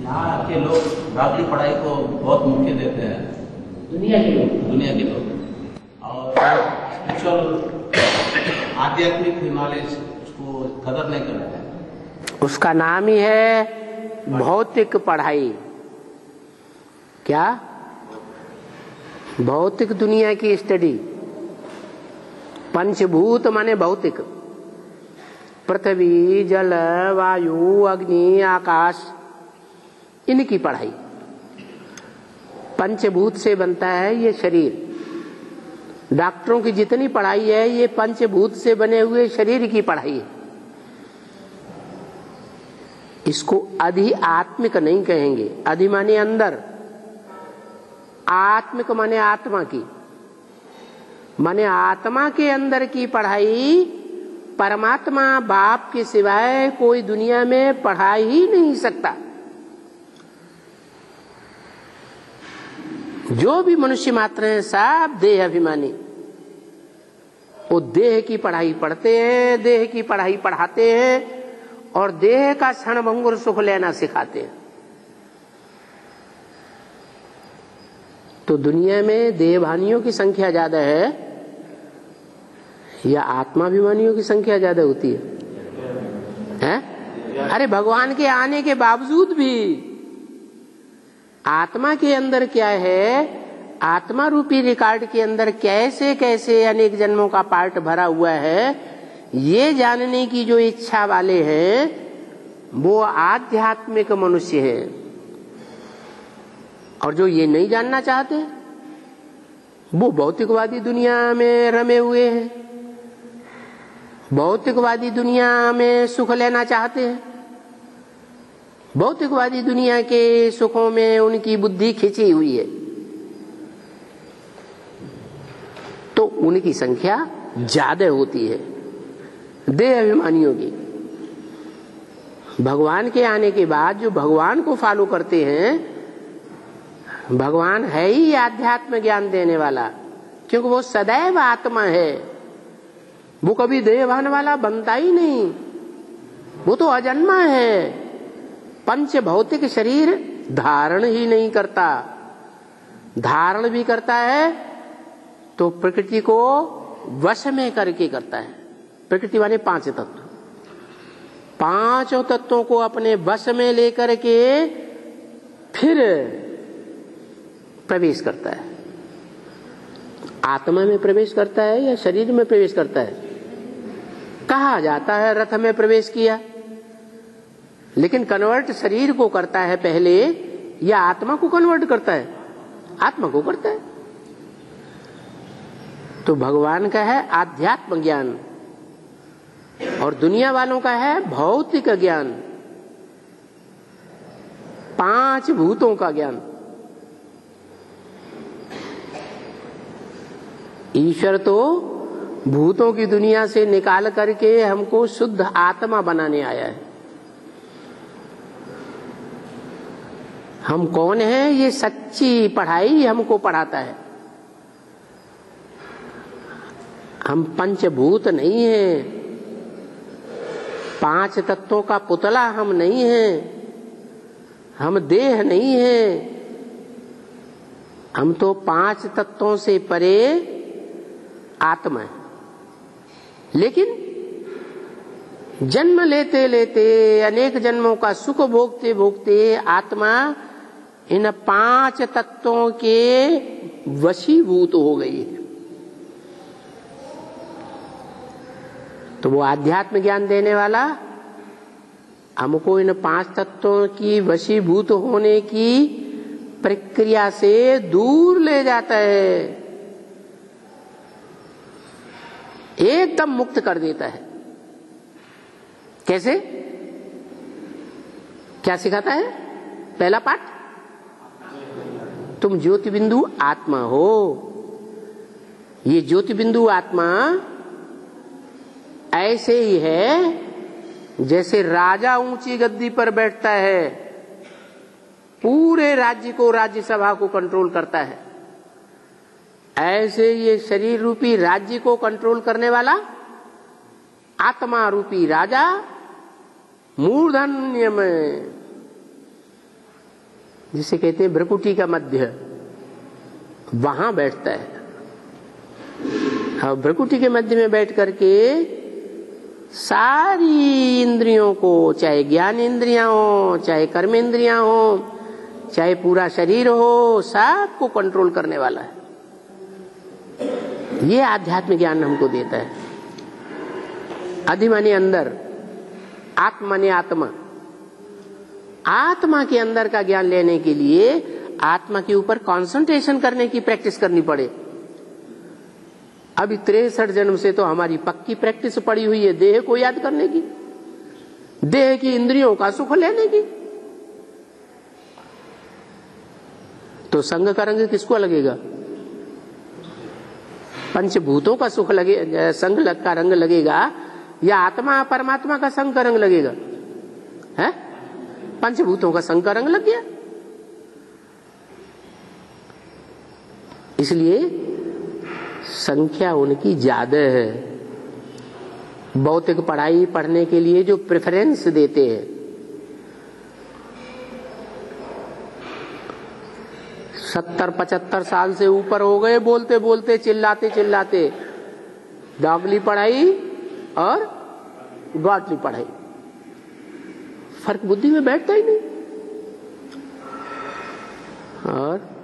यहाँ के लोग डॉक्टरी पढ़ाई को बहुत मुख्य देते हैं, दुनिया के लोग और स्पिरिचुअल आध्यात्मिक नॉलेज उसको कदर नहीं करते हैं। उसका नाम ही है भौतिक पढ़ाई। क्या? भौतिक दुनिया की स्टडी। पंचभूत माने भौतिक, पृथ्वी, जल, वायु, अग्नि, आकाश, इनकी पढ़ाई। पंचभूत से बनता है ये शरीर। डॉक्टरों की जितनी पढ़ाई है ये पंचभूत से बने हुए शरीर की पढ़ाई है। इसको अधिआत्मिक नहीं कहेंगे। अधि माने अंदर, आत्मिक माने आत्मा की, माने आत्मा के अंदर की पढ़ाई। परमात्मा बाप के सिवाय कोई दुनिया में पढ़ा ही नहीं सकता। जो भी मनुष्य मात्र हैं सब देह अभिमानी, वो देह की पढ़ाई पढ़ते हैं, देह की पढ़ाई पढ़ाते हैं और देह का क्षणभंगुर सुख लेना सिखाते हैं। तो दुनिया में देहभानियों की संख्या ज्यादा है या आत्माभिमानियों की संख्या ज्यादा होती है? अरे भगवान के आने के बावजूद भी आत्मा के अंदर क्या है, आत्मा रूपी रिकॉर्ड के अंदर कैसे कैसे अनेक जन्मों का पार्ट भरा हुआ है, ये जानने की जो इच्छा वाले हैं वो आध्यात्मिक मनुष्य हैं। और जो ये नहीं जानना चाहते वो भौतिकवादी दुनिया में रमे हुए हैं, भौतिकवादी दुनिया में सुख लेना चाहते हैं, भौतिकवादी दुनिया के सुखों में उनकी बुद्धि खिंची हुई है। तो उनकी संख्या ज्यादा होती है देह अभिमानियों की। भगवान के आने के बाद जो भगवान को फॉलो करते हैं, भगवान है ही आध्यात्म ज्ञान देने वाला, क्योंकि वो सदैव आत्मा है। वो कभी देहभान वाला बनता ही नहीं, वो तो अजन्मा है। पंच भौतिक शरीर धारण ही नहीं करता, धारण भी करता है तो प्रकृति को वश में करके करता है। प्रकृति वाले पांच तत्व, पांचों तत्वों को अपने वश में लेकर के फिर प्रवेश करता है। आत्मा में प्रवेश करता है या शरीर में प्रवेश करता है? कहा जाता है रथ में प्रवेश किया, लेकिन कन्वर्ट शरीर को करता है पहले या आत्मा को कन्वर्ट करता है? आत्मा को करता है। तो भगवान का है आध्यात्म ज्ञान और दुनिया वालों का है भौतिक ज्ञान, पांच भूतों का ज्ञान। ईश्वर तो भूतों की दुनिया से निकाल करके हमको शुद्ध आत्मा बनाने आया है। हम कौन हैं ये सच्ची पढ़ाई हमको पढ़ाता है। हम पंचभूत नहीं हैं, पांच तत्वों का पुतला हम नहीं हैं, हम देह नहीं हैं। हम तो पांच तत्वों से परे आत्मा है। लेकिन जन्म लेते लेते अनेक जन्मों का सुख भोगते भोगते आत्मा इन पांच तत्वों के वशीभूत हो गई है। तो वो आध्यात्म ज्ञान देने वाला हमको इन पांच तत्वों की वशीभूत होने की प्रक्रिया से दूर ले जाता है, एकदम मुक्त कर देता है। कैसे? क्या सिखाता है? पहला पाठ, तुम ज्योति बिंदु आत्मा हो। ये ज्योति बिंदु आत्मा ऐसे ही है जैसे राजा ऊंची गद्दी पर बैठता है, पूरे राज्य को, राज्यसभा को कंट्रोल करता है। ऐसे ये शरीर रूपी राज्य को कंट्रोल करने वाला आत्मा रूपी राजा मूर्धन्य में जिसे कहते हैं भ्रकुटी का मध्य, वहां बैठता है। और भ्रकुटी के मध्य में बैठ करके सारी इंद्रियों को, चाहे ज्ञान इंद्रियां हो, चाहे कर्म इंद्रियां हो, चाहे पूरा शरीर हो, सबको कंट्रोल करने वाला है। ये आध्यात्मिक ज्ञान हमको देता है। अधि माने अंदर, आत्मा माने आत्मा। आत्मा के अंदर का ज्ञान लेने के लिए आत्मा के ऊपर कंसंट्रेशन करने की प्रैक्टिस करनी पड़े। अभी 63 जन्म से तो हमारी पक्की प्रैक्टिस पड़ी हुई है देह को याद करने की, देह की इंद्रियों का सुख लेने की। तो संग का रंग किसको लगेगा? पंचभूतों का सुख लगे, संग का रंग लगेगा, या आत्मा परमात्मा का संग का रंग लगेगा? है पंचभूतों का संग का रंग लग गया। इसलिए संख्या उनकी ज्यादा है। भौतिक पढ़ाई पढ़ने के लिए जो प्रेफरेंस देते हैं, 70-75 साल से ऊपर हो गए बोलते बोलते, चिल्लाते चिल्लाते, डॉगली पढ़ाई और गॉडली पढ़ाई, फर्क बुद्धि में बैठता ही नहीं। और